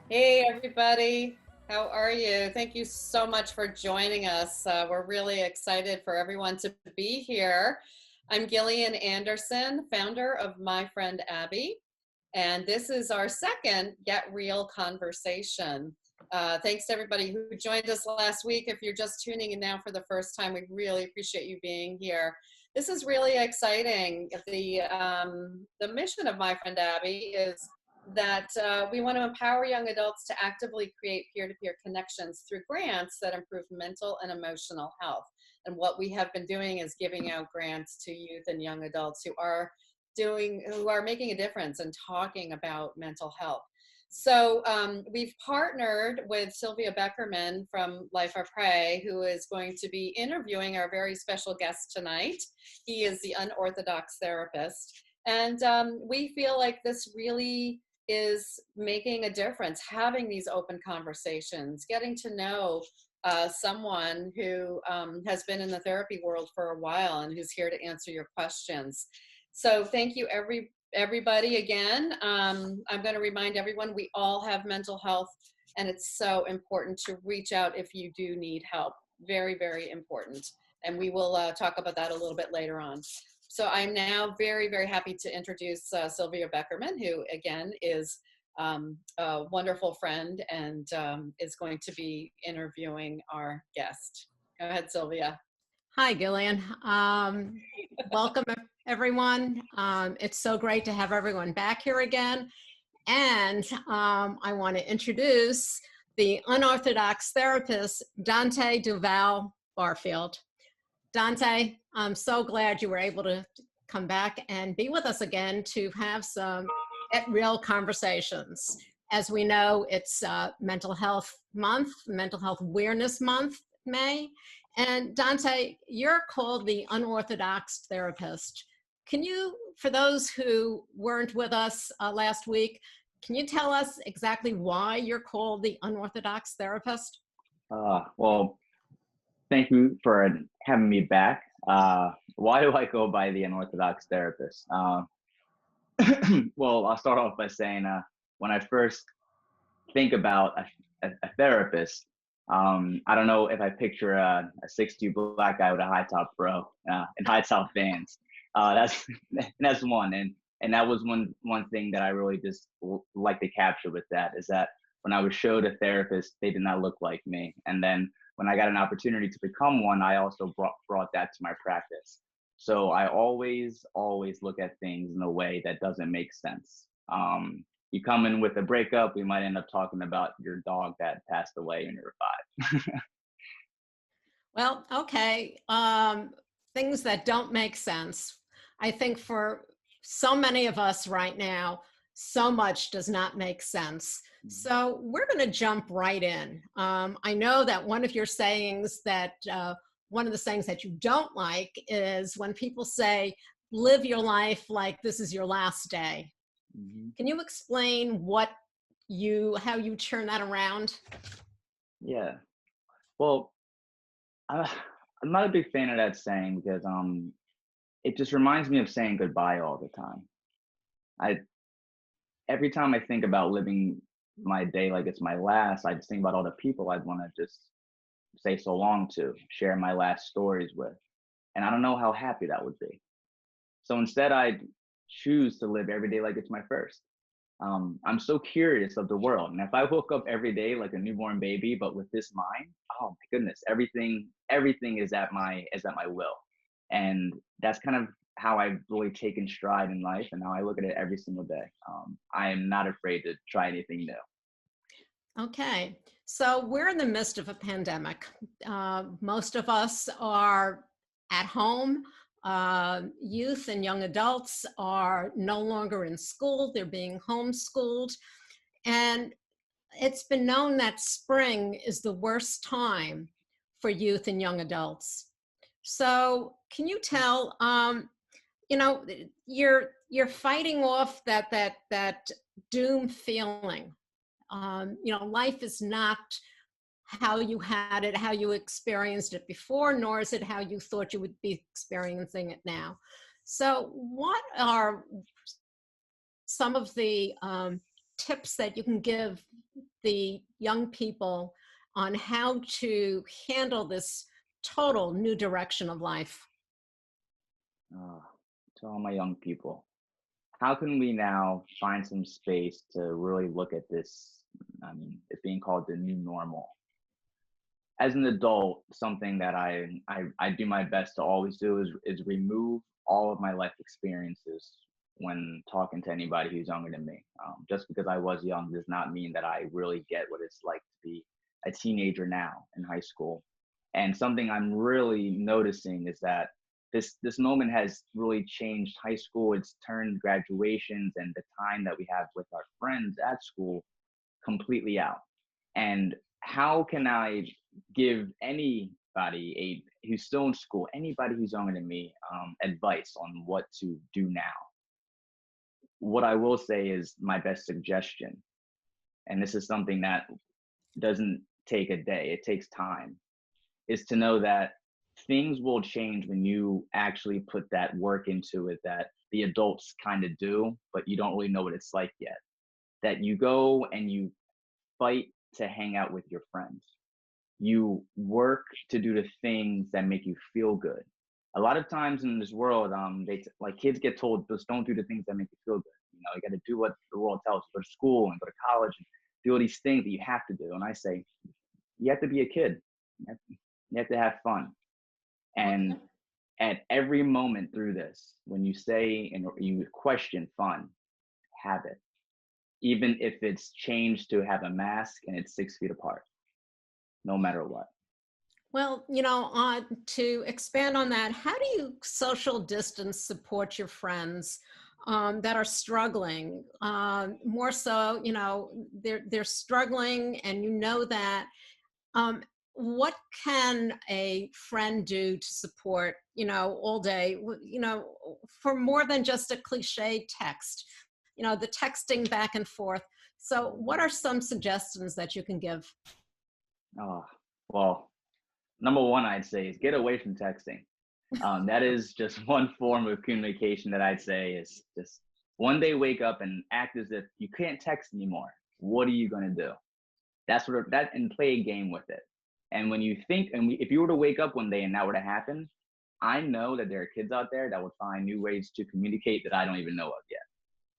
Hey, everybody. How are you? Thank you so much for joining us. We're really excited for everyone to be here. I'm Gillian Anderson, founder of My Friend Abby, and this is our second Get Real conversation. Thanks to everybody who joined us last week. If you're just tuning in now for the first time, we really appreciate you being here. This is really exciting. The mission of My Friend Abby is that we want to empower young adults to actively create peer-to-peer connections through grants that improve mental and emotional health. And what we have been doing is giving out grants to youth and young adults who are making a difference and talking about mental health. So we've partnered with Sylvia Beckerman from Life Après, who is going to be interviewing our very special guest tonight. He is the Unorthodox Therapist. And we feel like this really is making a difference, having these open conversations, getting to know someone who has been in the therapy world for a while and who's here to answer your questions. So thank you, everybody again. I'm going to remind everyone we all have mental health, and it's so important to reach out if you do need help. Very, very important. And we will talk about that a little bit later on. So I'm now very, very happy to introduce Sylvia Beckerman, who again is a wonderful friend and is going to be interviewing our guest. Go ahead, Sylvia. Hi, Gillian. Welcome, everyone. It's so great to have everyone back here again. And I want to introduce the unorthodox therapist, Dante Duval Barfield. Dante, I'm so glad you were able to come back and be with us again to have some real conversations. As we know, it's Mental Health Month, Mental Health Awareness Month, May. And Dante, you're called the unorthodox therapist. Can you, for those who weren't with us last week, can you tell us exactly why you're called the unorthodox therapist? Well, thank you for having me back. Why do I go by the unorthodox therapist? Well, I'll start off by saying when I first think about a therapist, I don't know if I picture a 6'2" black guy with a high top fro and high top Vans. That's one, and that was one thing that I really just like to capture with that is that when I was showed a therapist, they did not look like me, and then when I got an opportunity to become one, I also brought that to my practice. So I always look at things in a way that doesn't make sense. You come in with a breakup, we might end up talking about your dog that passed away when you were 5. Well, okay. Things that don't make sense. I think for so many of us right now, so much does not make sense. So we're going to jump right in. I know that one of your sayings that one of the sayings that you don't like is when people say, live your life like this is your last day. Mm-hmm. Can you explain how you turn that around? Yeah. Well, I, I'm not a big fan of that saying because it just reminds me of saying goodbye all the time. I Every time I think about living my day like it's my last, I just think about all the people I'd want to just say so long to, share my last stories with. And I don't know how happy that would be. So instead, I choose to live every day like it's my first. I'm so curious of the world. And if I woke up every day like a newborn baby, but with this mind, oh my goodness, everything is at my will. And that's kind of how I've really taken stride in life and how I look at it every single day. I am not afraid to try anything new. Okay, so we're in the midst of a pandemic. Most of us are at home. Youth and young adults are no longer in school, they're being homeschooled. And it's been known that spring is the worst time for youth and young adults. So, can you tell, you know, you're fighting off that doom feeling. Life is not how you had it, how you experienced it before, nor is it how you thought you would be experiencing it now. So, what are some of the tips that you can give the young people on how to handle this total new direction of life? To all my young people, how can we now find some space to really look at this? I mean, it's being called the new normal. As an adult, something that I do my best to always do is remove all of my life experiences when talking to anybody who's younger than me. Just because I was young does not mean that I really get what it's like to be a teenager now in high school. And something I'm really noticing is that this moment has really changed high school. It's turned graduations and the time that we have with our friends at school completely out. And how can I give anybody who's still in school, anybody who's younger than me, advice on what to do now? What I will say is my best suggestion, and this is something that doesn't take a day, it takes time, is to know that things will change when you actually put that work into it that the adults kind of do, but you don't really know what it's like yet. That you go and you fight to hang out with your friends. You work to do the things that make you feel good. A lot of times in this world, like kids get told, just don't do the things that make you feel good. You know, you got to do what the world tells you. Go to school and go to college and do all these things that you have to do. And I say, you have to be a kid. You have to have fun. And at every moment through this, when you say and you question fun, have it. Even if it's changed to have a mask and it's 6 feet apart, no matter what. Well, to expand on that, how do you social distance support your friends that are struggling? More so, they're struggling, and you know that. What can a friend do to support, all day, for more than just a cliche text, the texting back and forth? So what are some suggestions that you can give? Oh, well, number one, I'd say is get away from texting. That is just one form of communication that I'd say is just one day wake up and act as if you can't text anymore. What are you going to do? That's sort of that, and play a game with it. And when you think, if you were to wake up one day and that were to happen, I know that there are kids out there that would find new ways to communicate that I don't even know of yet.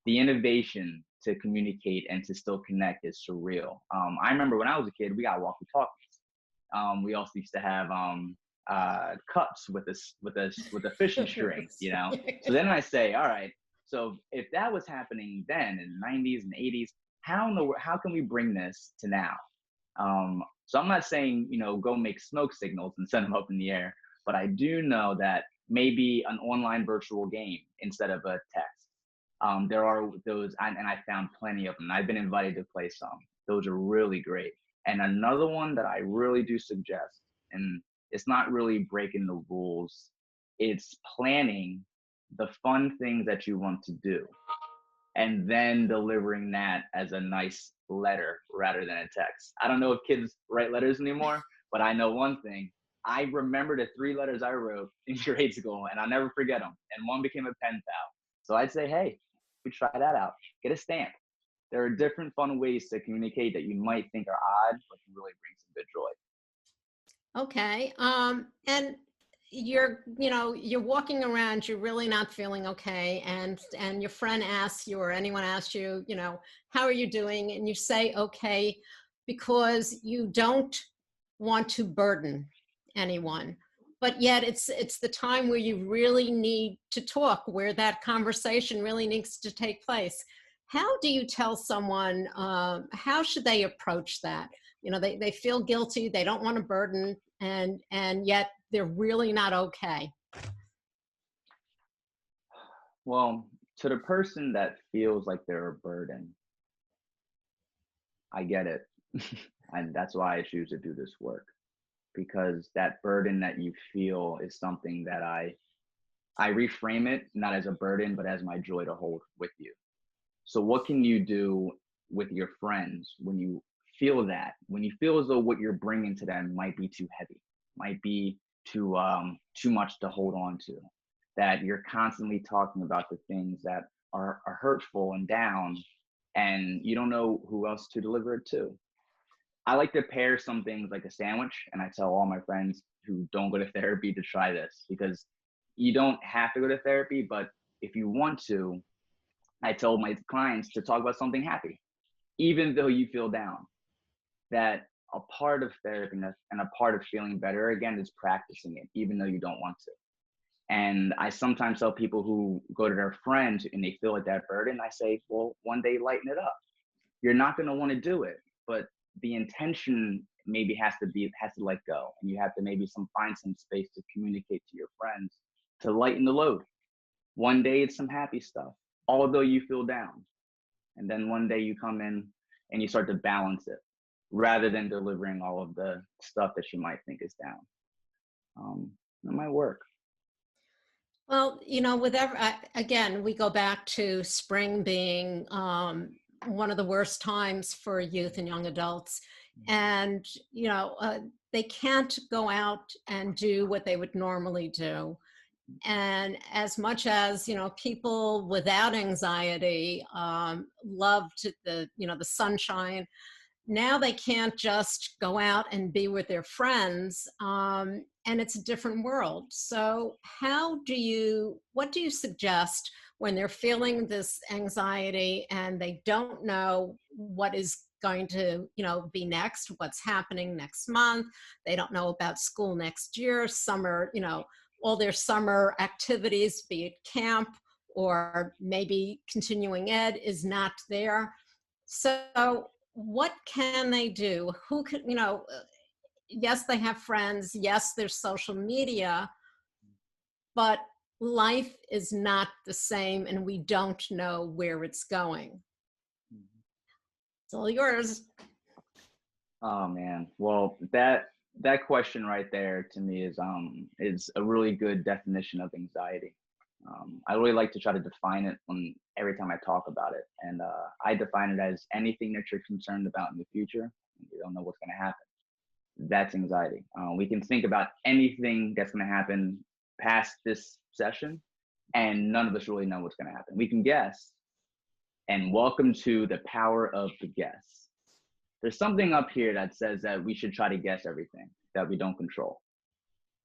The innovation to communicate and to still connect is surreal. I remember when I was a kid, we got walkie-talkies. We also used to have cups with a fishing string, So then I say, all right, so if that was happening then in the 90s and 80s, how can we bring this to now? So I'm not saying, go make smoke signals and send them up in the air, but I do know that maybe an online virtual game instead of a text. There are those, and I found plenty of them. I've been invited to play some. Those are really great. And another one that I really do suggest, and it's not really breaking the rules, it's planning the fun things that you want to do and then delivering that as a nice letter rather than a text. I don't know if kids write letters anymore, but I know one thing. I remember the 3 letters I wrote in grade school, and I'll never forget them. And one became a pen pal. So I'd say, hey, we try that out. Get a stamp. There are different fun ways to communicate that you might think are odd, but can really bring some good joy. Okay. And you're walking around, you're really not feeling okay. And your friend asks you, or anyone asks you, how are you doing? And you say, okay, because you don't want to burden anyone. But yet it's the time where you really need to talk, where that conversation really needs to take place. How do you tell someone, how should they approach that? They feel guilty, they don't want to burden, and yet they're really not okay. Well, to the person that feels like they're a burden, I get it. And that's why I choose to do this work, because that burden that you feel is something that I reframe it not as a burden, but as my joy to hold with you. So what can you do with your friends when you feel that, when you feel as though what you're bringing to them might be too heavy, might be too much to hold on to, that you're constantly talking about the things that are hurtful and down, and you don't know who else to deliver it to? I like to pair some things like a sandwich, and I tell all my friends who don't go to therapy to try this, because you don't have to go to therapy, but if you want to, I tell my clients to talk about something happy, even though you feel down. That a part of therapy and a part of feeling better again is practicing it, even though you don't want to. And I sometimes tell people who go to their friends and they feel like that burden, I say, well, one day lighten it up. You're not going to want to do it, but the intention maybe has to let go, and you have to maybe find some space to communicate to your friends to lighten the load. One day it's some happy stuff, although you feel down, and then one day you come in and you start to balance it, rather than delivering all of the stuff that you might think is down. It might work. Well, again, we go back to spring being one of the worst times for youth and young adults. And, they can't go out and do what they would normally do. And as much as, people without anxiety loved the sunshine, now they can't just go out and be with their friends, and it's a different world. So what do you suggest when they're feeling this anxiety and they don't know what is going to be next, what's happening next month? They don't know about school next year, summer, all their summer activities, be it camp or maybe continuing ed, is not there. So what can they do? Who can, yes, they have friends. Yes, there's social media, but life is not the same and we don't know where it's going. It's all yours. Oh man. Well, that question right there to me is a really good definition of anxiety. I really like to try to define it every time I talk about it. And I define it as anything that you're concerned about in the future, and you don't know what's going to happen. That's anxiety. We can think about anything that's going to happen past this session, and none of us really know what's going to happen. We can guess, and welcome to the power of the guess. There's something up here that says that we should try to guess everything that we don't control.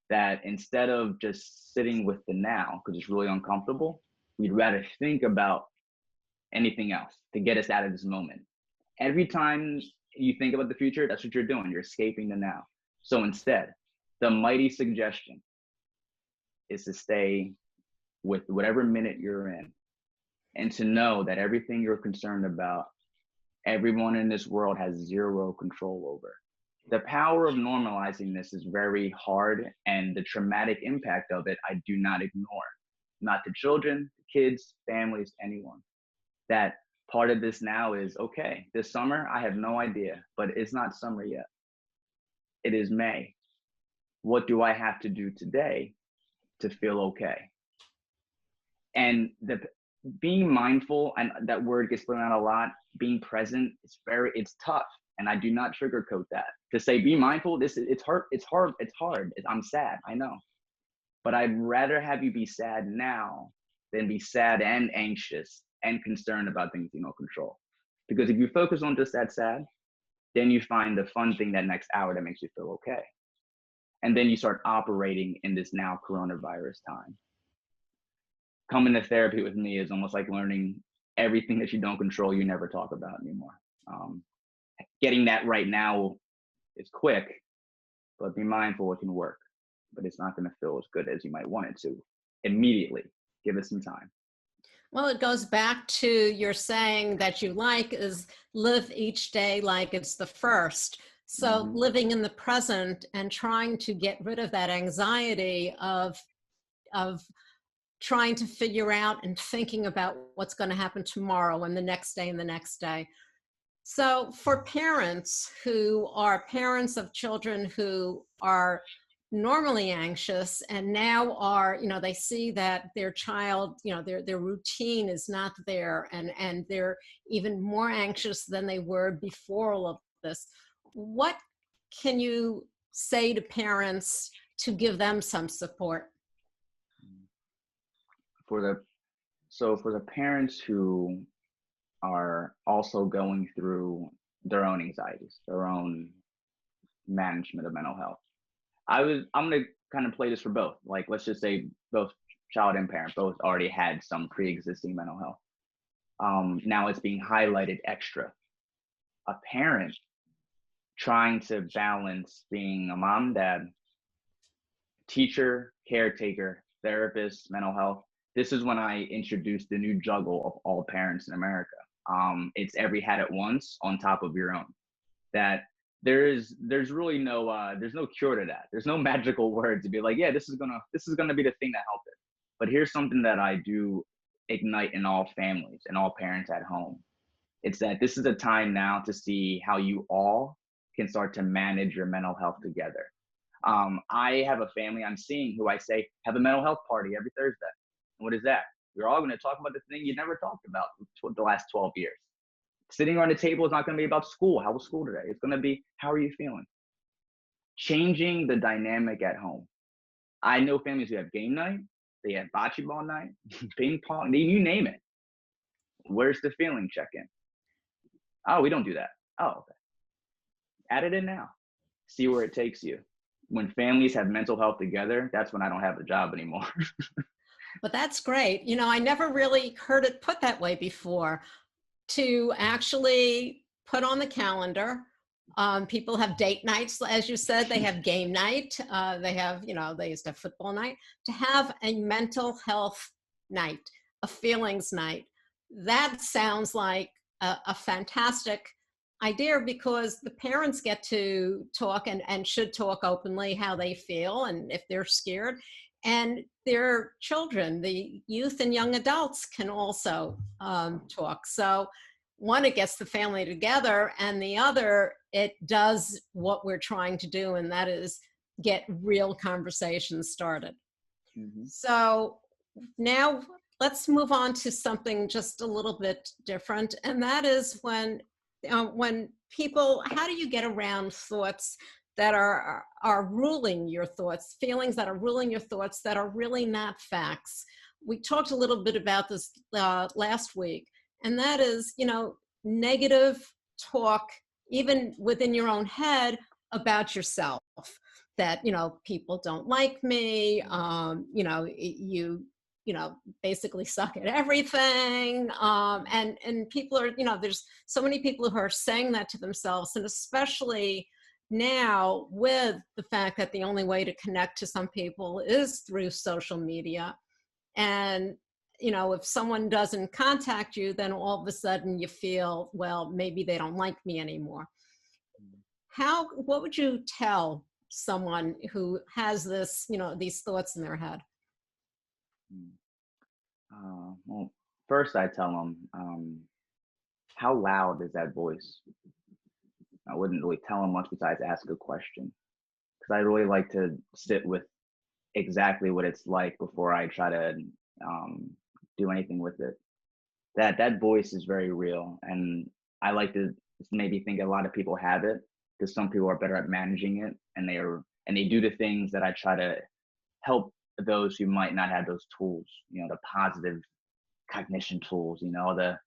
That instead of just sitting with the now, because it's really uncomfortable, we'd rather think about anything else to get us out of this moment. Every time you think about the future, that's what you're doing. You're escaping the now. So instead, the mighty suggestion is to stay with whatever minute you're in, and to know that everything you're concerned about, everyone in this world has zero control over. The power of normalizing this is very hard, and the traumatic impact of it, I do not ignore. Not to children, kids, families, anyone. That part of this now is, okay, this summer, I have no idea, but it's not summer yet. It is May. What do I have to do today to feel okay? And being mindful, and that word gets thrown out a lot, being present, it's tough. And I do not sugarcoat that. To say, be mindful, it's hard. I'm sad, I know. But I'd rather have you be sad now than be sad and anxious and concerned about things you don't control. Because if you focus on just that sad, then you find the fun thing that next hour that makes you feel okay. And then you start operating in this now coronavirus time. Coming to therapy with me is almost like learning everything that you don't control, you never talk about anymore. Getting that right now is quick, but be mindful it can work. But it's not going to feel as good as you might want it to immediately. Give it some time. Well, it goes back to your saying that you like is live each day like it's the first. So living in the present and trying to get rid of that anxiety of trying to figure out and thinking about what's going to happen tomorrow and the next day and the next day. So for parents who are parents of children who are normally anxious and now are, they see that their child, their routine is not there, and they're even more anxious than they were before all of this. What can you say to parents to give them some support? For the parents who are also going through their own anxieties, their own management of mental health. I'm gonna kind of play this for both. Like, let's just say both child and parent both already had some pre-existing mental health. Now it's being highlighted extra. A parent trying to balance being a mom, dad, teacher, caretaker, therapist, mental health. This is when I introduced the new juggle of all parents in America. It's every hat at once on top of your own. That there's really no there's no cure to that. There's no magical word to be like, yeah, this is gonna be the thing that helps it. But here's something that I do ignite in all families and all parents at home. It's that this is a time now to see how you all can start to manage your mental health together. I have a family I'm seeing who I say have a mental health party every Thursday. And what is that? We're all going to talk about the thing you never talked about the last 12 years. Sitting around the table is not going to be about school. How was school today? It's going to be, how are you feeling? Changing the dynamic at home. I know families who have game night, they have bocce ball night, ping pong, you name it. Where's the feeling check-in? Oh, we don't do that. Oh, okay. Add it in now. See where it takes you. When families have mental health together, that's when I don't have a job anymore. But that's great. You know, I never really heard it put that way before, to actually put on the calendar. People have date nights, as you said, they have game night. They have, you know, they used to have football night. To have a mental health night, a feelings night, that sounds like a fantastic idea, because the parents get to talk and should talk openly how they feel and if they're scared. And their children, the youth and young adults, can also talk. So one, it gets the family together, and the other, it does what we're trying to do, and that is get real conversations started. Mm-hmm. So now let's move on to something just a little bit different, and that is when people, how do you get around thoughts that are ruling your thoughts, feelings that are ruling your thoughts that are really not facts? We talked a little bit about this last week, and that is, you know, negative talk, even within your own head, about yourself. That, you know, people don't like me, you know, you know, basically suck at everything. And people are, you know, there's so many people who are saying that to themselves, and especially now with the fact that the only way to connect to some people is through social media. And, you know, if someone doesn't contact you, then all of a sudden you feel, well, maybe they don't like me anymore. What would you tell someone who has this, you know, these thoughts in their head? Well, first I tell them, how loud is that voice? I wouldn't really tell them much besides ask a question, because I really like to sit with exactly what it's like before I try to do anything with it. That voice is very real, and I like to maybe think a lot of people have it, because some people are better at managing it, and they do the things that I try to help those who might not have those tools, you know, the positive cognition tools, you know, the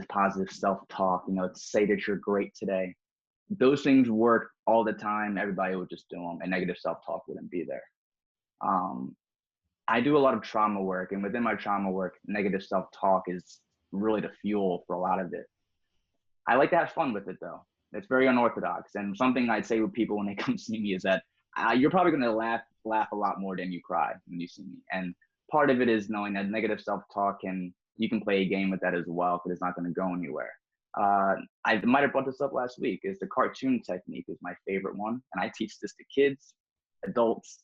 positive self-talk, you know, to say that you're great today. Those things work all the time. Everybody would just do them, and negative self-talk wouldn't be there. I do a lot of trauma work, and within my trauma work, negative self-talk is really the fuel for a lot of it. I like to have fun with it, though. It's very unorthodox, and something I'd say with people when they come see me is that you're probably going to laugh a lot more than you cry when you see me. And part of it is knowing that negative self-talk, and you can play a game with that as well, because it's not going to go anywhere. I might have brought this up last week, is the cartoon technique is my favorite one. And I teach this to kids, adults,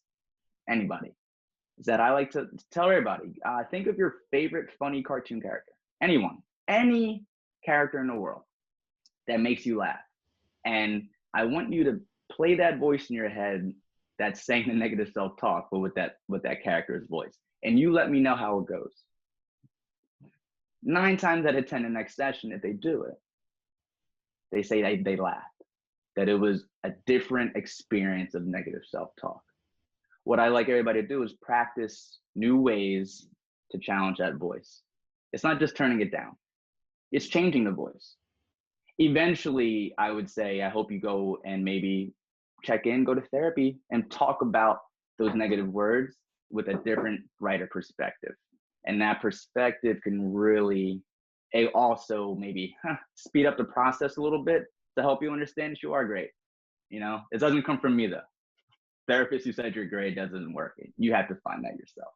anybody. Is that I like to tell everybody, think of your favorite funny cartoon character. Anyone, any character in the world that makes you laugh. And I want you to play that voice in your head that's saying the negative self-talk, but with that character's voice. And you let me know how it goes. 9 times out of 10, the next session, if they do it, they say they laughed, that it was a different experience of negative self-talk. What I like everybody to do is practice new ways to challenge that voice. It's not just turning it down. It's changing the voice. eventually I would say, I hope you go and maybe go to therapy and talk about those negative words with a different, brighter perspective. And that perspective can really also maybe speed up the process a little bit to help you understand that you are great. You know, it doesn't come from me though. Therapist who said you're great doesn't work. You have to find that yourself.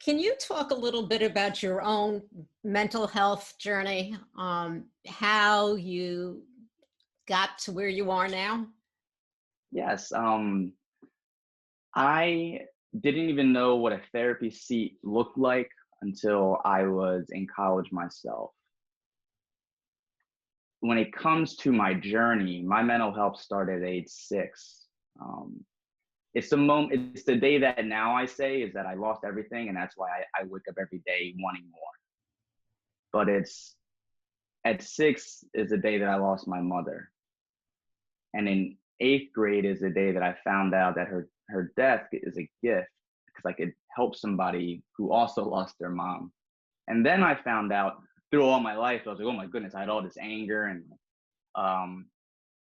Can you talk a little bit about your own mental health journey, how you got to where you are now? Yes. I didn't even know what a therapy seat looked like until I was in college myself. When it comes to my journey, my mental health started at age 6. It's the moment, it's the day that now I say is that I lost everything, and that's why I wake up every day wanting more. But it's at 6 is the day that I lost my mother. And in 8th grade is the day that I found out that her death is a gift because I could help somebody who also lost their mom. And then I found out through all my life, I was like, oh my goodness, I had all this anger and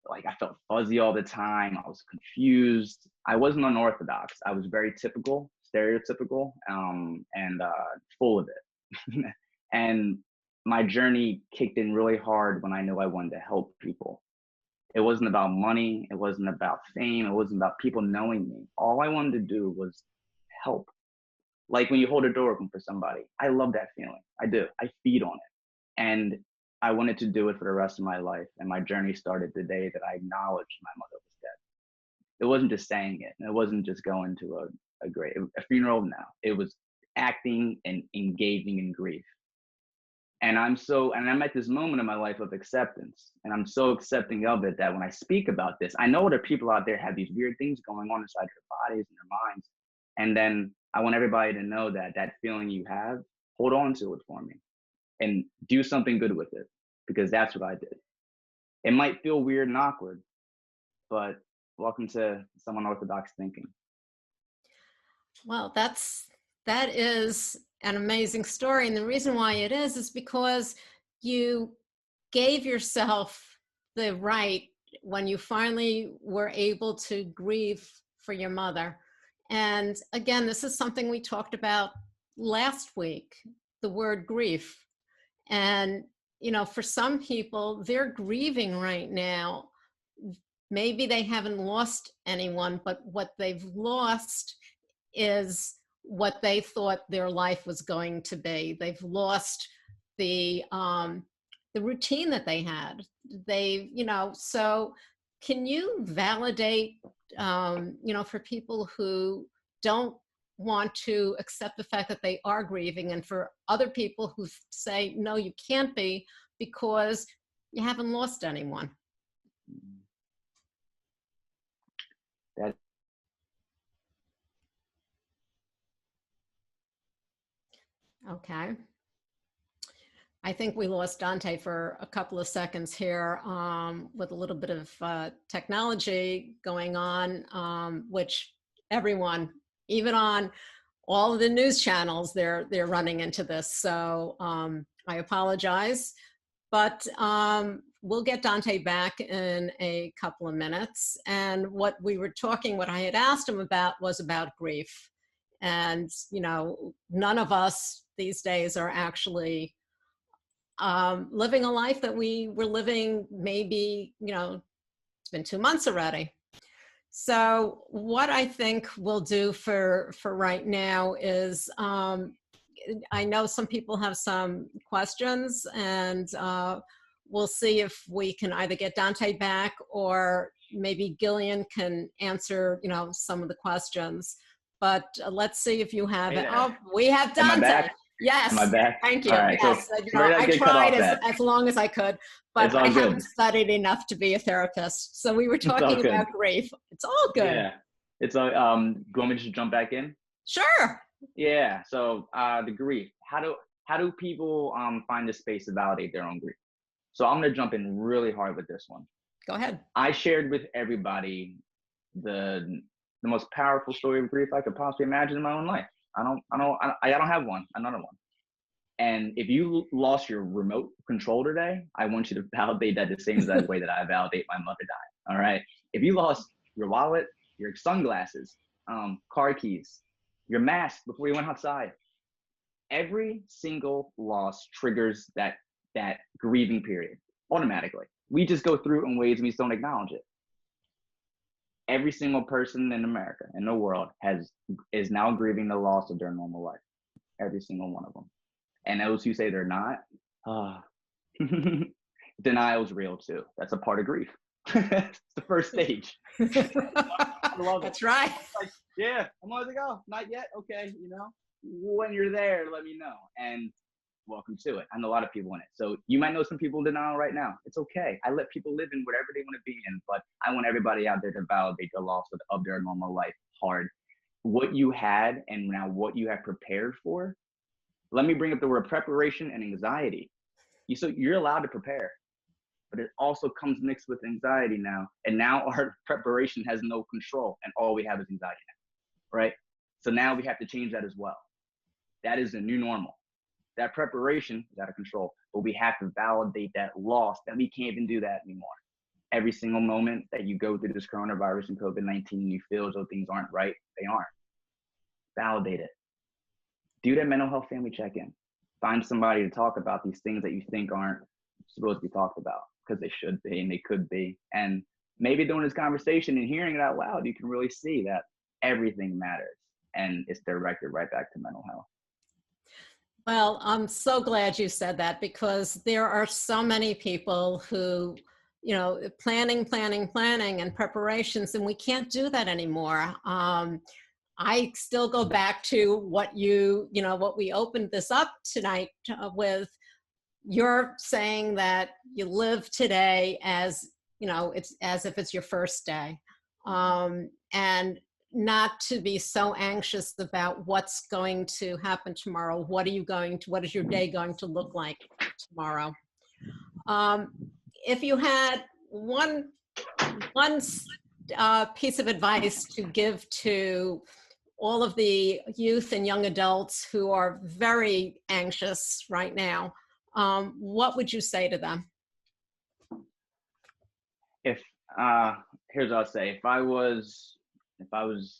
like I felt fuzzy all the time. I was confused. I wasn't unorthodox. I was very typical, stereotypical, and full of it. And my journey kicked in really hard when I knew I wanted to help people. It wasn't about money. It wasn't about fame. It wasn't about people knowing me. All I wanted to do was help. Like when you hold a door open for somebody. I love that feeling. I do. I feed on it. And I wanted to do it for the rest of my life. And my journey started the day that I acknowledged my mother was dead. It wasn't just saying it. It wasn't just going to a funeral. No, it was acting and engaging in grief. And I'm at this moment in my life of acceptance. And I'm so accepting of it that when I speak about this, I know there are people out there have these weird things going on inside their bodies and their minds. And then I want everybody to know that that feeling you have, hold on to it for me and do something good with it, because that's what I did. It might feel weird and awkward, but welcome to some unorthodox thinking. Well, that is an amazing story. And the reason why it is because you gave yourself the right when you finally were able to grieve for your mother. And again, this is something we talked about last week, the word grief. And, you know, for some people, they're grieving right now. Maybe they haven't lost anyone, but what they've lost is what they thought their life was going to be. They've lost the routine that they had. They, you know, so can you validate, you know, for people who don't want to accept the fact that they are grieving, and for other people who say, no, you can't be because you haven't lost anyone? That Okay. I think we lost Dante for a couple of seconds here with a little bit of technology going on, which everyone, even on all of the news channels, they're running into this. So I apologize, but we'll get Dante back in a couple of minutes. And what I had asked him about was about grief. And, you know, none of us these days are actually living a life that we were living maybe, you know, it's been 2 months already. So what I think we'll do for right now is, I know some people have some questions, and we'll see if we can either get Dante back or maybe Gillian can answer, you know, some of the questions. But let's see if you have it. Oh, we have Dante. Am I back? Yes. Am I back? Thank you. All right, yes. so You know, I tried as long as I could, but I haven't studied enough to be a therapist. So we were talking about grief. It's all good. Yeah. It's do you want me to just jump back in? Sure. Yeah. So the grief. How do people find the space to validate their own grief? So I'm gonna jump in really hard with this one. Go ahead. I shared with everybody the most powerful story of grief I could possibly imagine in my own life. I don't have one, another one. And if you lost your remote control today, I want you to validate that the same exact way that I validate my mother died. All right. If you lost your wallet, your sunglasses, car keys, your mask before you went outside, every single loss triggers that grieving period automatically. We just go through it in ways we just don't acknowledge it. Every single person in America, in the world, is now grieving the loss of their normal life. Every single one of them. And those who say they're not, denial's real too. That's a part of grief. It's the first stage. I love it. That's right. Like, yeah, I'm always like, oh, not yet. Okay, when you're there, let me know. And welcome to it. I know a lot of people in it. So you might know some people in denial right now. It's okay. I let people live in whatever they want to be in, but I want everybody out there to validate the loss of their normal life hard. What you had and now what you have prepared for. Let me bring up the word preparation and anxiety. So you're allowed to prepare, but it also comes mixed with anxiety now. And now our preparation has no control and all we have is anxiety now, right? So now we have to change that as well. That is the new normal. That preparation is out of control, but we have to validate that loss that we can't even do that anymore. Every single moment that you go through this coronavirus and COVID-19, you feel as though things aren't right, they aren't. Validate it. Do that mental health family check-in. Find somebody to talk about these things that you think aren't supposed to be talked about because they should be and they could be. And maybe during this conversation and hearing it out loud, you can really see that everything matters and it's directed right back to mental health. Well, I'm so glad you said that because there are so many people who, planning and preparations, and we can't do that anymore. I still go back to what what we opened this up tonight with. You're saying that you live today as, it's as if it's your first day. And not to be so anxious about what's going to happen tomorrow. What is your day going to look like tomorrow? If you had one piece of advice to give to all of the youth and young adults who are very anxious right now, what would you say to them? Here's what I'll say. If I was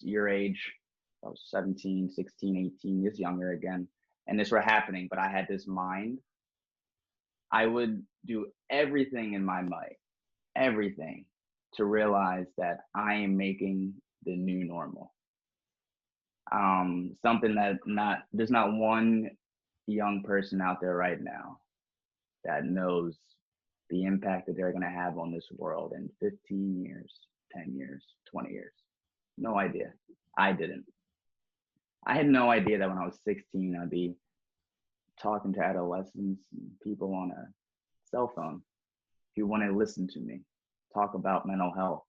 your age, I was 17, 16, 18, just younger again, and this were happening, but I had this mind, I would do everything in my might, everything to realize that I am making the new normal. Something that there's not one young person out there right now that knows the impact that they're going to have on this world in 15 years, 10 years, 20 years. No idea. I didn't. I had no idea that when I was 16, I'd be talking to adolescents and people on a cell phone who wanted to listen to me talk about mental health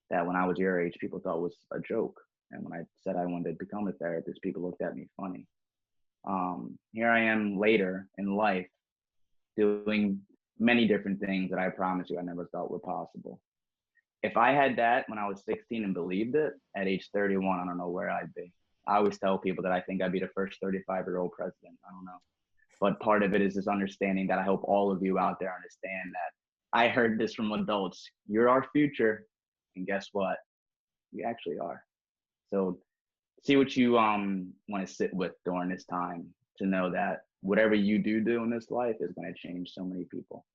that when I was your age, people thought was a joke. And when I said I wanted to become a therapist, people looked at me funny. Here I am later in life doing many different things that I promise you I never thought were possible. If I had that when I was 16 and believed it, at age 31, I don't know where I'd be. I always tell people that I think I'd be the first 35-year-old president. I don't know. But part of it is this understanding that I hope all of you out there understand that I heard this from adults. You're our future. And guess what? You actually are. So see what you want to sit with during this time to know that whatever you do in this life is going to change so many people.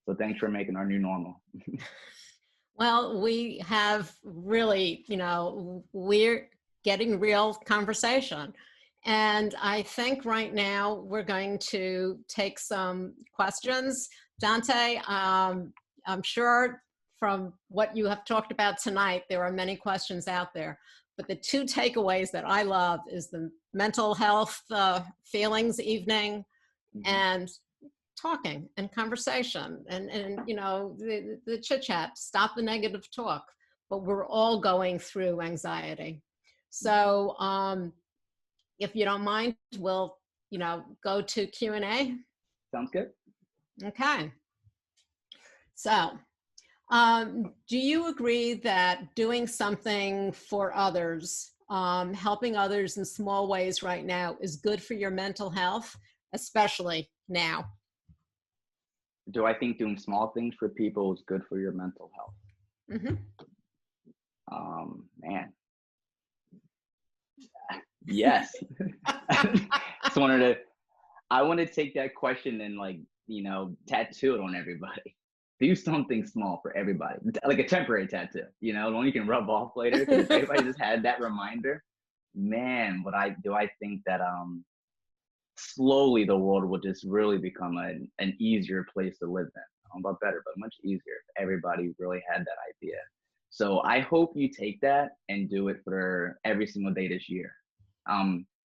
So thanks for making our new normal. Well, we have really, we're getting real conversation. And I think right now we're going to take some questions. Dante, I'm sure from what you have talked about tonight, there are many questions out there. But the two takeaways that I love is the mental health feelings evening and talking and conversation and the chit chat, stop the negative talk, but we're all going through anxiety. So if you don't mind, we'll, go to Q&A. Sounds good. Okay. So do you agree that doing something for others, helping others in small ways right now is good for your mental health? especially now? Do I think doing small things for people is good for your mental health? Mm-hmm. Man, yes. Just wanted to. I want to take that question and tattoo it on everybody. Do something small for everybody, like a temporary tattoo. The one you can rub off later. Because if everybody just had that reminder, man, I think that slowly the world will just really become an easier place to live in. I don't know about better, but much easier if everybody really had that idea. So I hope you take that and do it for every single day this year.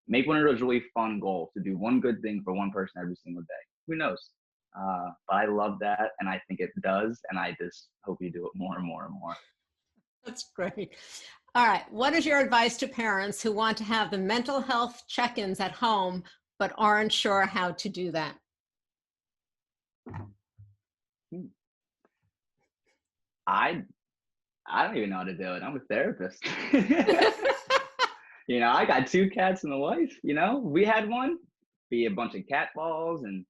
Make one of those really fun goals to do one good thing for one person every single day. Who knows? But I love that, and I think it does, and I just hope you do it more and more and more. That's great. All right. What is your advice to parents who want to have the mental health check-ins at home but aren't sure how to do that? I don't even know how to do it. I'm a therapist. I got 2 cats and a wife. We had one be a bunch of cat balls, and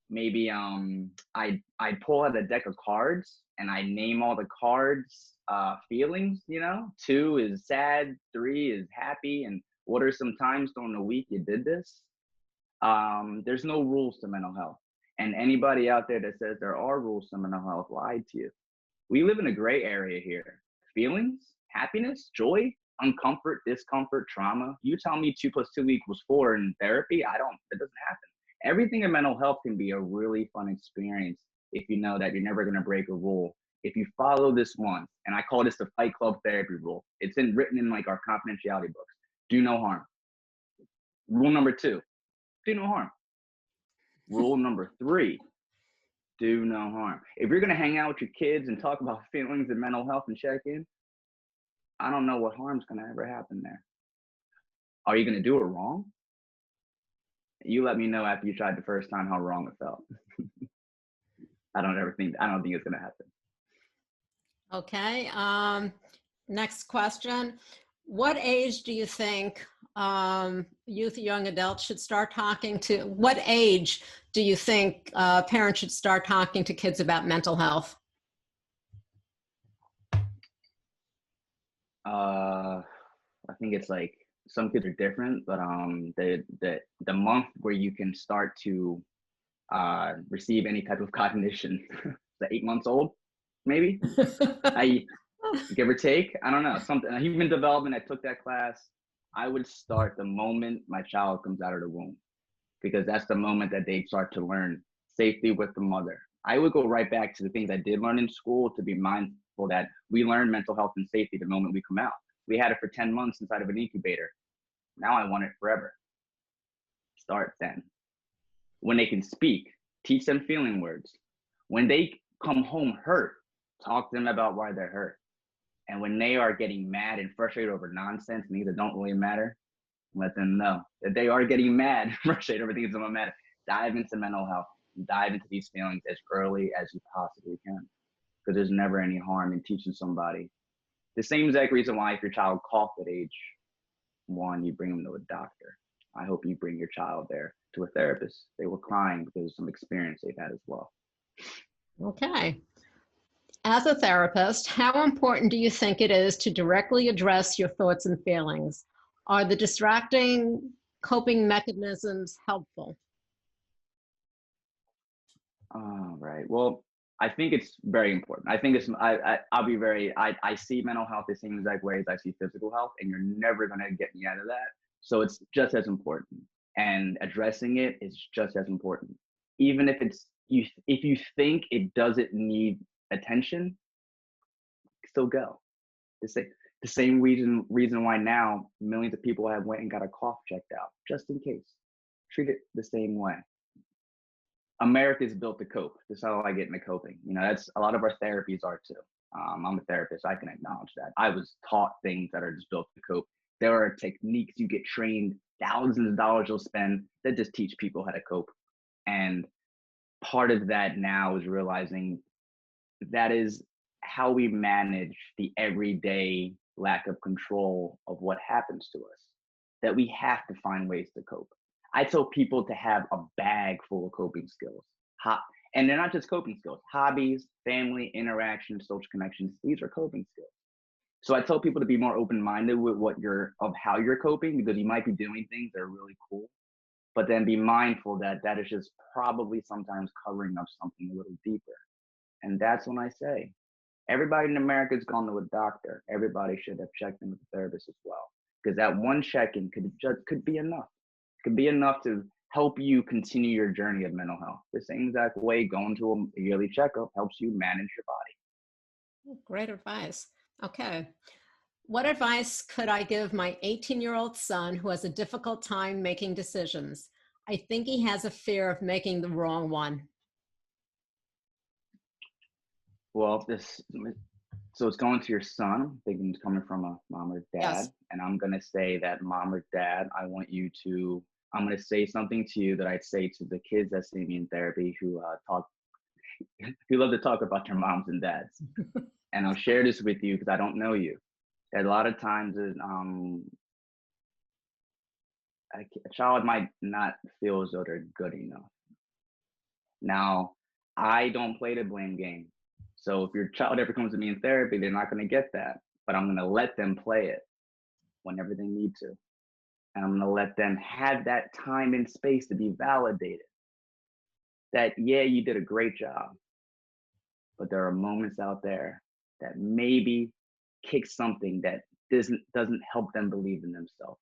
maybe I pull out a deck of cards and I name all the cards feelings. 2 is sad, 3 is happy, and what are some times during the week you did this? There's no rules to mental health, and anybody out there that says there are rules to mental health lied to you. We live in a gray area here. Feelings, happiness, joy, uncomfort, discomfort, trauma. You tell me 2 + 2 = 4 in therapy, it doesn't happen. Everything in mental health can be a really fun experience if you know that you're never going to break a rule. If you follow this one, and I call this the Fight Club therapy rule. It's written in our confidentiality books. Do no harm. Rule number 2, do no harm. Rule number 3, do no harm. If you're going to hang out with your kids and talk about feelings and mental health and check in, I don't know what harm's going to ever happen there. Are you going to do it wrong? You let me know after you tried the first time how wrong it felt. I don't think it's going to happen. Okay. Next question. What age do you think youth, young adults should start talking to? What age do you think parents should start talking to kids about mental health? I think it's some kids are different, but the month where you can start to receive any type of cognition, the 8 months old, maybe. I give or take. I don't know, something human development. I took that class. I would start the moment my child comes out of the womb, because that's the moment that they start to learn safety with the mother. I would go right back to the things I did learn in school to be mindful that we learn mental health and safety the moment we come out. We had it for 10 months inside of an incubator. Now I want it forever. Start then. When they can speak, teach them feeling words. When they come home hurt, talk to them about why they're hurt. And when they are getting mad and frustrated over nonsense, things that don't really matter, let them know that they are getting mad, frustrated over things that don't matter. Dive into mental health. Dive into these feelings as early as you possibly can, because there's never any harm in teaching somebody. The same exact reason why if your child coughed at age 1, you bring them to a doctor. I hope you bring your child there to a therapist. They were crying because of some experience they've had as well. Okay. As a therapist, how important do you think it is to directly address your thoughts and feelings? Are the distracting coping mechanisms helpful? Right. Well, I think it's very important. I think I see mental health the same exact way as I see physical health, and you're never going to get me out of that. So it's just as important, and addressing it is just as important. Even if if you think it doesn't need attention, still go. The same reason why now millions of people have went and got a cough checked out, just in case. Treat it the same way. America is built to cope. That's how I get into coping. That's a lot of our therapies are too. I'm a therapist. I can acknowledge that. I was taught things that are just built to cope. There are techniques you get trained, thousands of dollars you'll spend that just teach people how to cope. And part of that now is realizing that is how we manage the everyday lack of control of what happens to us, that we have to find ways to cope. I tell people to have a bag full of coping skills. And they're not just coping skills, hobbies, family, interaction, social connections. These are coping skills. So I tell people to be more open-minded with how you're coping, because you might be doing things that are really cool, but then be mindful that that is just probably sometimes covering up something a little deeper. And that's when I say, everybody in America has gone to a doctor. Everybody should have checked in with a therapist as well, because that one check-in could be enough. Could be enough to help you continue your journey of mental health. The same exact way going to a yearly checkup helps you manage your body. Great advice. Okay. What advice could I give my 18-year-old son who has a difficult time making decisions? I think he has a fear of making the wrong one. Well, so it's going to your son. I'm thinking it's coming from a mom or dad. Yes. And I'm going to say that, mom or dad, I'm going to say something to you that I'd say to the kids that see me in therapy who love to talk about their moms and dads. And I'll share this with you because I don't know you. A lot of times, a child might not feel as though they're good enough. Now, I don't play the blame game. So if your child ever comes to me in therapy, they're not going to get that. But I'm going to let them play it whenever they need to. And I'm going to let them have that time and space to be validated. That, yeah, you did a great job. But there are moments out there that maybe kick something that doesn't help them believe in themselves.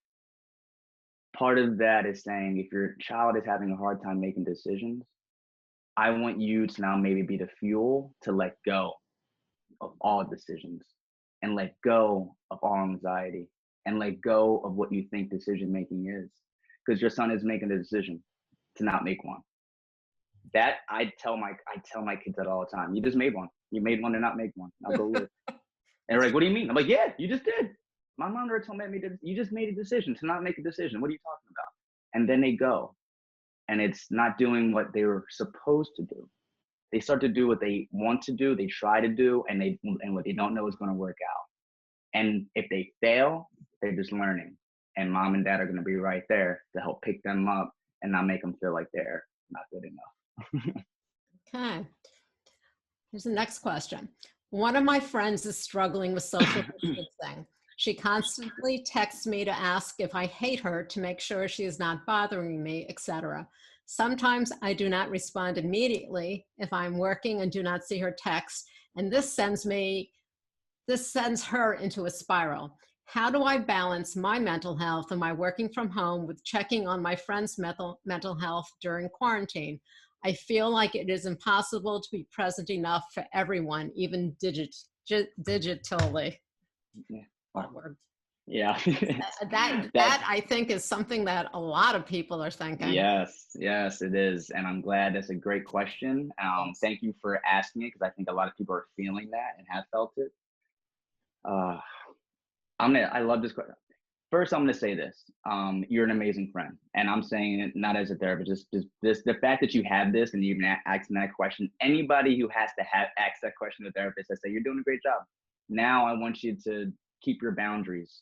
Part of that is saying, if your child is having a hard time making decisions, I want you to now maybe be the fuel to let go of all decisions and let go of all anxiety and let go of what you think decision making is, because your son is making a decision to not make one. That I tell my kids that all the time. You just made one. You made one to not make one. Now go live. And they're like, what do you mean? I'm like, yeah, you just did. My mom never told me you just made a decision to not make a decision. What are you talking about? And then they go, and it's not doing what they were supposed to do. They start to do what they want to do. They try to do, and what they don't know is going to work out. And if they fail, they're just learning. And mom and dad are going to be right there to help pick them up and not make them feel like they're not good enough. Okay. Here's the next question. One of my friends is struggling with social distancing. She constantly texts me to ask if I hate her to make sure she is not bothering me, etc. Sometimes I do not respond immediately if I'm working and do not see her text, and this sends her into a spiral. How do I balance my mental health and my working from home with checking on my friend's mental health during quarantine? I feel like it is impossible to be present enough for everyone, even digitally. Yeah. Word. Yeah. that I think is something that a lot of people are thinking. Yes, it is. And I'm glad. That's a great question. Yes. Thank you for asking it, because I think a lot of people are feeling that and have felt it. I love this question. First, I'm going to say this. You're an amazing friend. And I'm saying it not as a therapist, just the fact that you have this and you're even asking that question. Anybody who has to ask that question to a therapist, I say, you're doing a great job. Now I want you to keep your boundaries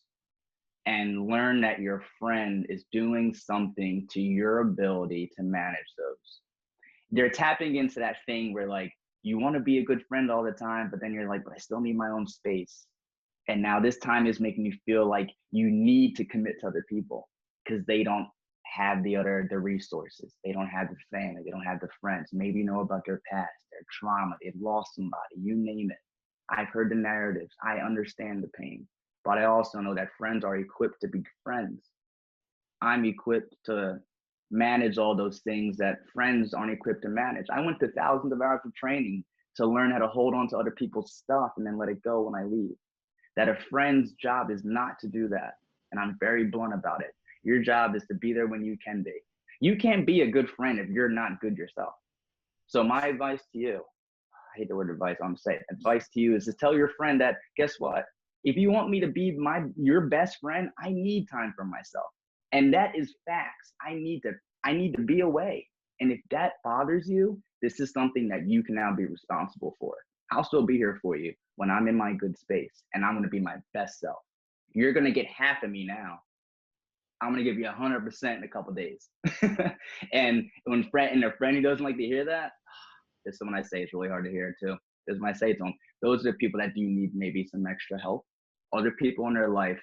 and learn that your friend is doing something to your ability to manage those. They're tapping into that thing where, like, you want to be a good friend all the time, but then you're like, but I still need my own space. And now this time is making you feel like you need to commit to other people because they don't have the resources. They don't have the family. They don't have the friends. Maybe you know about their past, their trauma. They've lost somebody, you name it. I've heard the narratives. I understand the pain, but I also know that friends are equipped to be friends. I'm equipped to manage all those things that friends aren't equipped to manage. I went to thousands of hours of training to learn how to hold on to other people's stuff and then let it go when I leave. That a friend's job is not to do that. And I'm very blunt about it. Your job is to be there when you can be. You can't be a good friend if you're not good yourself. So my advice to you, I hate the word advice, I'm saying advice to you is to tell your friend that, guess what? If you want me to be your best friend, I need time for myself. And that is facts. I need to be away. And if that bothers you, this is something that you can now be responsible for. I'll still be here for you when I'm in my good space, and I'm going to be my best self. You're going to get half of me now. I'm gonna give you 100% in a couple days. And when a friend who doesn't like to hear that, this is when I say it's really hard to hear too. This is when I say it to them. Those are the people that do need maybe some extra help. Other people in their life,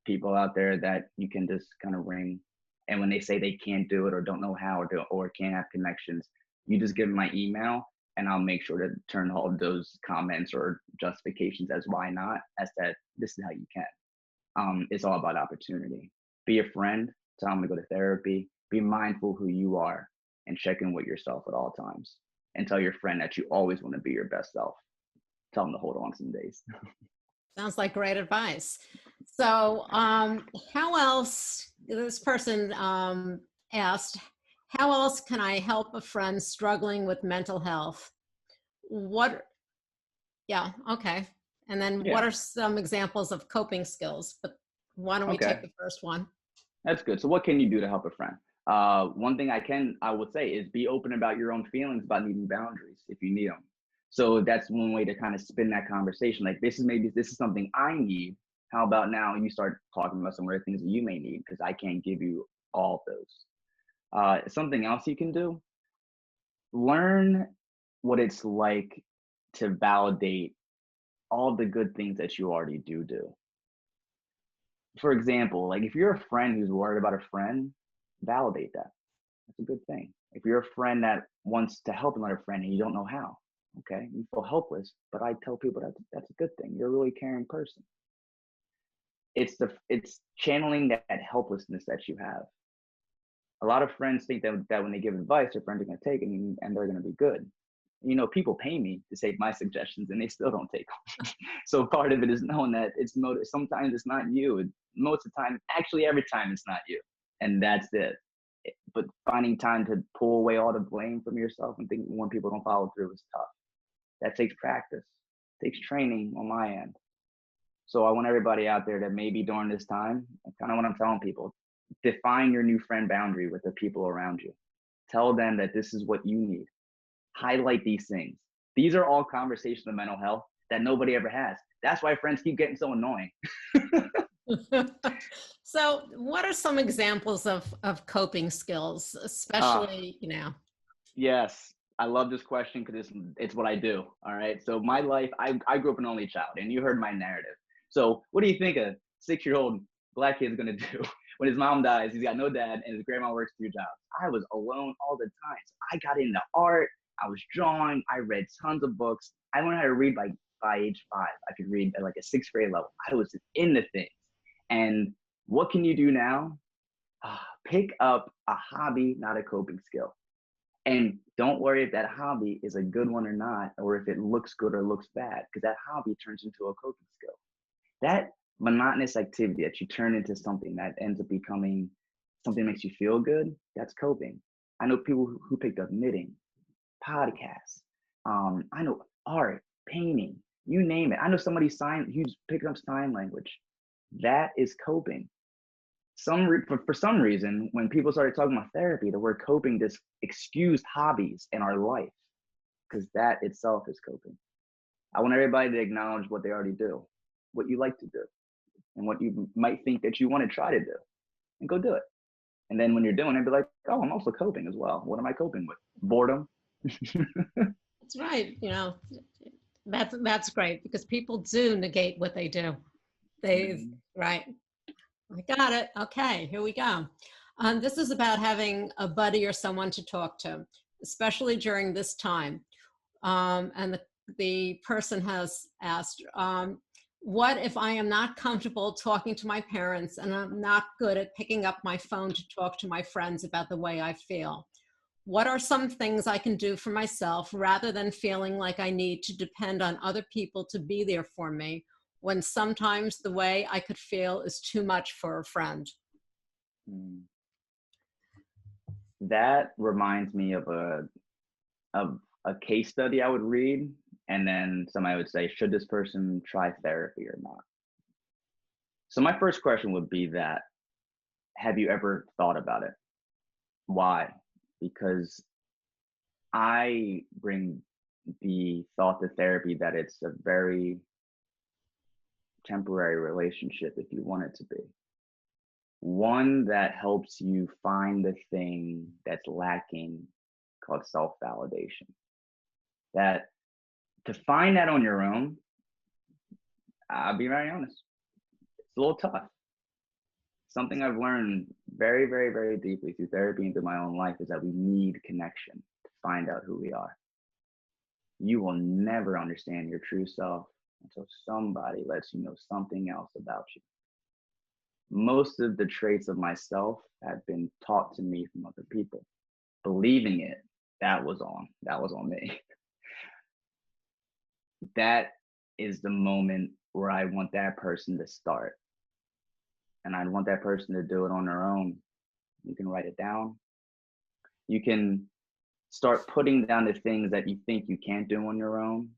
people out there that you can just kind of ring. And when they say they can't do it or don't know how or can't have connections, you just give them my email and I'll make sure to turn all of those comments or justifications as why not, as that this is how you can. It's all about opportunity. Be a friend, tell them to go to therapy, be mindful who you are and check in with yourself at all times. And tell your friend that you always want to be your best self. Tell them to hold on some days. Sounds like great advice. So, how else, this person asked, how else can I help a friend struggling with mental health? Yeah, okay. And then what Yeah. are some examples of coping skills? But why don't we Okay. take the first one? That's good. So what can you do to help a friend? One thing I would say is be open about your own feelings about needing boundaries if you need them. So that's one way to kind of spin that conversation. Like this is something I need. How about now you start talking about some other things that you may need because I can't give you all of those. Something else you can do, learn what it's like to validate all the good things that you already do. For example, like if you're a friend who's worried about a friend, validate that. That's a good thing. If you're a friend that wants to help another friend and you don't know how, okay, you feel helpless, but I tell people that's a good thing. You're a really caring person. It's channeling that helplessness that you have. A lot of friends think that when they give advice, their friends are going to take it and they're going to be good. You know, people pay me to take my suggestions and they still don't take them. So part of it is knowing that sometimes it's not you. Most of the time, actually every time it's not you. And that's it. But finding time to pull away all the blame from yourself and think when people don't follow through is tough. That takes practice, takes training on my end. So I want everybody out there that maybe during this time, kind of what I'm telling people, define your new friend boundary with the people around you. Tell them that this is what you need. Highlight these things. These are all conversations of mental health that nobody ever has. That's why friends keep getting so annoying. So what are some examples of coping skills, especially, Yes, I love this question because it's what I do. All right. So my life, I grew up an only child, and you heard my narrative. So what do you think a 6-year-old black kid's gonna do when his mom dies? He's got no dad, and his grandma works 2 jobs. I was alone all the time. So I got into art. I was drawing. I read tons of books. I learned how to read by age 5. I could read at like a 6th grade level. I was into things. And what can you do now? Pick up a hobby, not a coping skill. And don't worry if that hobby is a good one or not, or if it looks good or looks bad, because that hobby turns into a coping skill. That monotonous activity that you turn into something that ends up becoming something that makes you feel good, that's coping. I know people who picked up knitting, podcasts. I know art, painting, you name it. I know somebody who's picking up sign language. That is coping. For some reason, when people started talking about therapy, the word coping just excused hobbies in our life because that itself is coping. I want everybody to acknowledge what they already do, what you like to do, and what you might think that you want to try to do, and go do it. And then when you're doing it, be like, oh, I'm also coping as well. What am I coping with? Boredom. That's right. That's great because people do negate what they do. Right. I got it. Okay, here we go. This is about having a buddy or someone to talk to, especially during this time. And the person has asked, what if I am not comfortable talking to my parents and I'm not good at picking up my phone to talk to my friends about the way I feel? What are some things I can do for myself rather than feeling like I need to depend on other people to be there for me when sometimes the way I could feel is too much for a friend? That reminds me of a case study I would read, and then somebody would say, should this person try therapy or not? So my first question would be that, have you ever thought about it? Why? Because I bring the thought to therapy that it's a very temporary relationship if you want it to be. One that helps you find the thing that's lacking, called self-validation. That to find that on your own, I'll be very honest, it's a little tough. Something I've learned very, very, very deeply through therapy and through my own life is that we need connection to find out who we are. You will never understand your true self until somebody lets you know something else about you. Most of the traits of myself have been taught to me from other people. Believing it, that was on me. That is the moment where I want that person to start. And I want that person to do it on their own. You can write it down. You can start putting down the things that you think you can't do on your own.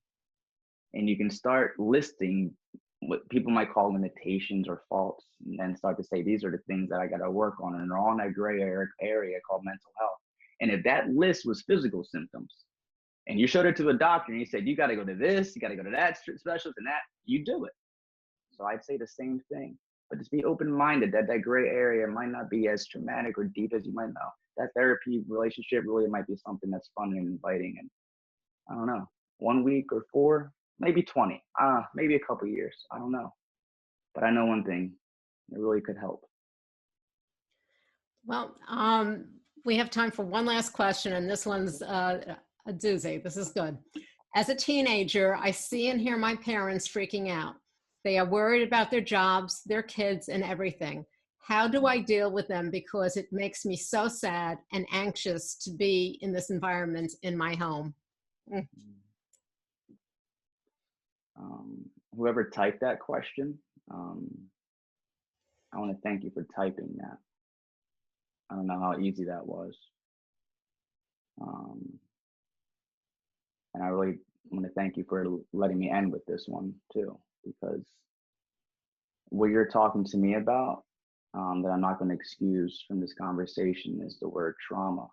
And you can start listing what people might call limitations or faults, and then start to say, these are the things that I got to work on. And they're all in that gray area called mental health. And if that list was physical symptoms, and you showed it to a doctor and he said, you got to go to this, you got to go to that specialist and that, you do it. So I'd say the same thing, but just be open-minded that that gray area might not be as traumatic or deep as you might know. That therapy relationship really might be something that's fun and inviting. And I don't know, 1 week or 4, maybe 20, maybe a couple years. I don't know. But I know one thing, it really could help. Well, we have time for one last question, and this one's a doozy. This is good. As a teenager, I see and hear my parents freaking out. They are worried about their jobs, their kids, and everything. How do I deal with them? Because it makes me so sad and anxious to be in this environment in my home. Whoever typed that question, I want to thank you for typing that. I don't know how easy that was. And I really want to thank you for letting me end with this one too, because what you're talking to me about, that I'm not going to excuse from this conversation, is the word trauma.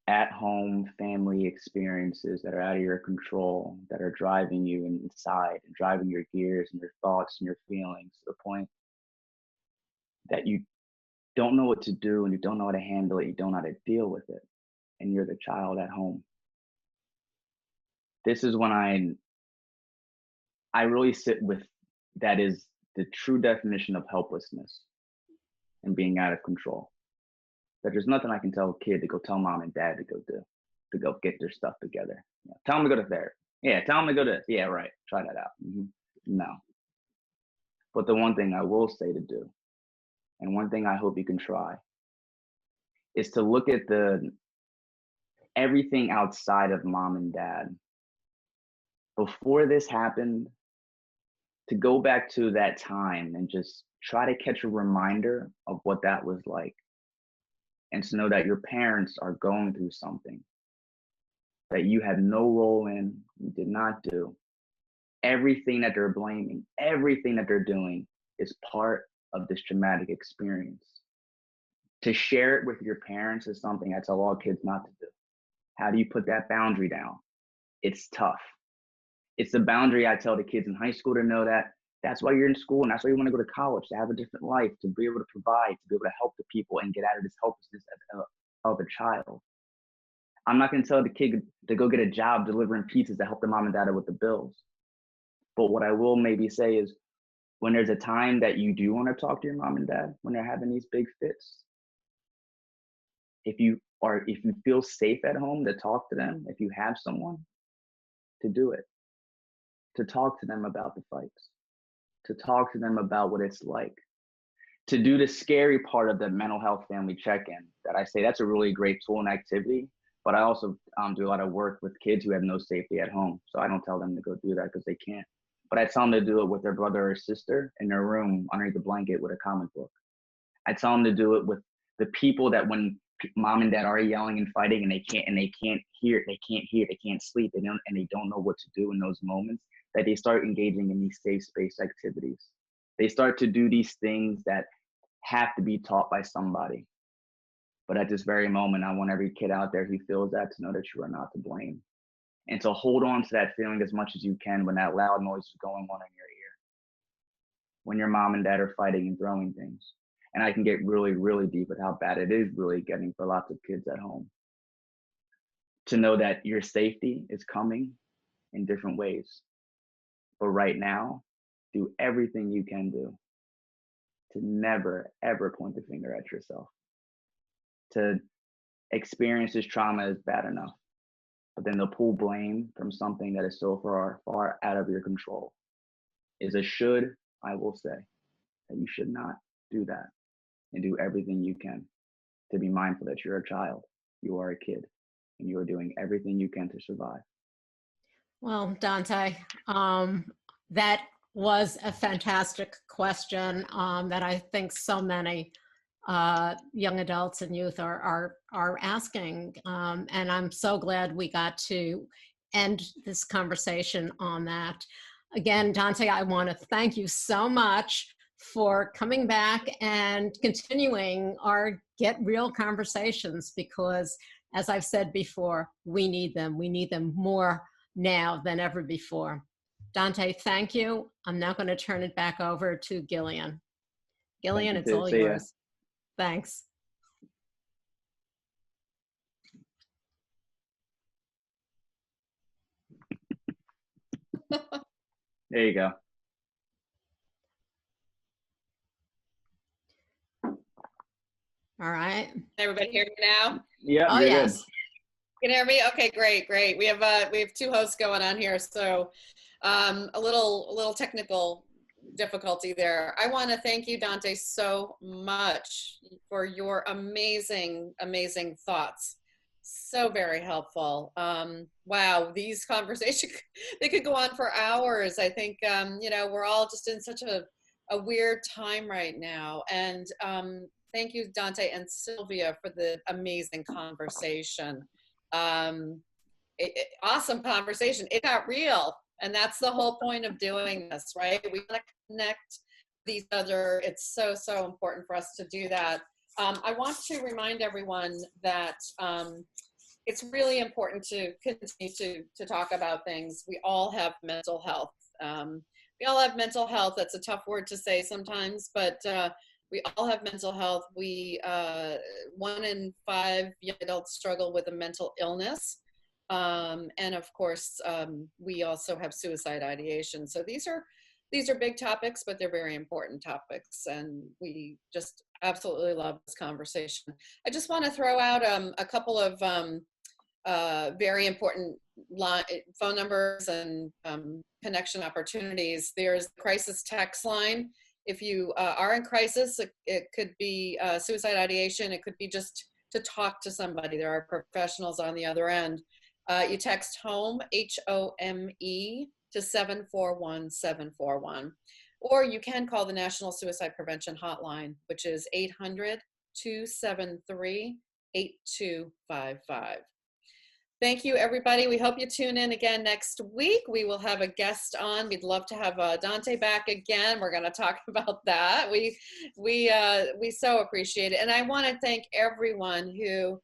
At home family experiences that are out of your control, that are driving you inside and driving your gears and your thoughts and your feelings to the point that you don't know what to do and you don't know how to handle it, you don't know how to deal with it, and you're the child at home. This is when I really sit with, that is the true definition of helplessness and being out of control. That there's nothing I can tell a kid to go tell mom and dad to go do, to go get their stuff together. Yeah. Tell them to go to therapy. Yeah, tell them to go to, yeah, right, try that out. No. But the one thing I will say to do, and one thing I hope you can try, is to look at everything outside of mom and dad. Before this happened, to go back to that time and just try to catch a reminder of what that was like. And to know that your parents are going through something that you had no role in, you did not do. Everything that they're blaming, everything that they're doing is part of this traumatic experience. To share it with your parents is something I tell all kids not to do. How do you put that boundary down? It's tough. It's the boundary I tell the kids in high school to know that that's why you're in school and that's why you want to go to college, to have a different life, to be able to provide, to be able to help the people and get out of this helplessness of a child. I'm not going to tell the kid to go get a job delivering pizzas to help their mom and dad with the bills. But what I will maybe say is, when there's a time that you do want to talk to your mom and dad, when they're having these big fits, if you feel safe at home to talk to them, if you have someone, to do it, to talk to them about the fights, to talk to them about what it's like, to do the scary part of the mental health family check-in. That I say that's a really great tool and activity, but I also do a lot of work with kids who have no safety at home. So I don't tell them to go do that because they can't. But I tell them to do it with their brother or sister in their room underneath the blanket with a comic book. I tell them to do it with the people that when mom and dad are yelling and fighting and they can't hear, they can't sleep, and they don't know what to do in those moments, that they start engaging in these safe space activities. They start to do these things that have to be taught by somebody. But at this very moment, I want every kid out there who feels that to know that you are not to blame. And to hold on to that feeling as much as you can when that loud noise is going on in your ear. when your mom and dad are fighting and throwing things. And I can get really, really deep with how bad it is really getting for lots of kids at home. To know that your safety is coming in different ways. But right now, do everything you can do to never, ever point the finger at yourself. To experience this trauma is bad enough, but then to pull blame from something that is so far out of your control is a should, I will say, that you should not do that, and do everything you can to be mindful that you're a child, you are a kid, and you are doing everything you can to survive. Well, Dante, that was a fantastic question that I think so many young adults and youth are asking, and I'm so glad we got to end this conversation on that. Again, Dante, I want to thank you so much for coming back and continuing our Get Real conversations, because as I've said before, we need them. We need them more now than ever before. Dante, thank you. I'm now going to turn it back over to Gillian. Gillian, it's all yours. Thanks. There you go. All right. Everybody hear me now? Yeah. Oh, yes. Good. You can hear me? Okay, great. We have two hosts going on here, so a little technical difficulty there. I want to thank you, Dante, so much for your amazing thoughts. So very helpful. Wow, these conversations, they could go on for hours. I think, we're all just in such a weird time right now. And thank you, Dante and Sylvia, for the amazing conversation. Awesome conversation. It got real. And that's the whole point of doing this, right? We want to connect with each other. It's so, so important for us to do that. I want to remind everyone that it's really important to continue to talk about things. We all have mental health. We all have mental health. That's a tough word to say sometimes, but we all have mental health. 1 in 5 young adults struggle with a mental illness. And of course, we also have suicide ideation. So these are big topics, but they're very important topics. And we just absolutely love this conversation. I just want to throw out a couple of very important phone numbers and connection opportunities. There's the crisis text line. If you are in crisis, it could be suicide ideation. It could be just to talk to somebody. There are professionals on the other end. You text HOME, HOME, to 741-741. Or you can call the National Suicide Prevention Hotline, which is 800-273-8255. Thank you, everybody. We hope you tune in again next week. We will have a guest on. We'd love to have Dante back again. We're going to talk about that. We so appreciate it. And I want to thank everyone who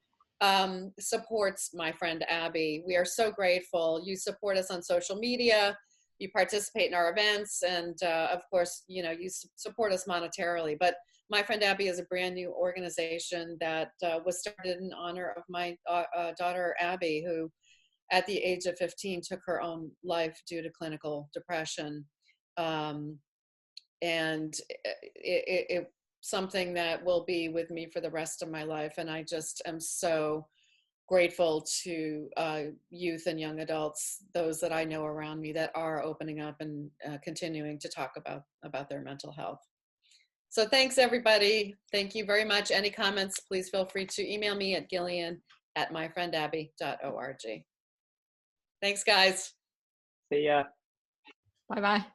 supports My Friend Abby. We are so grateful. You support us on social media, you participate in our events, and of course, you support us monetarily. But My Friend Abby is a brand new organization that was started in honor of my daughter Abby, who at the age of 15 took her own life due to clinical depression. And it something that will be with me for the rest of my life. And I just am so grateful to youth and young adults, those that I know around me that are opening up and continuing to talk about their mental health. So thanks, everybody. Thank you very much. Any comments, please feel free to email me at gillian@myfriendabby.org. Thanks, guys. See ya. Bye-bye.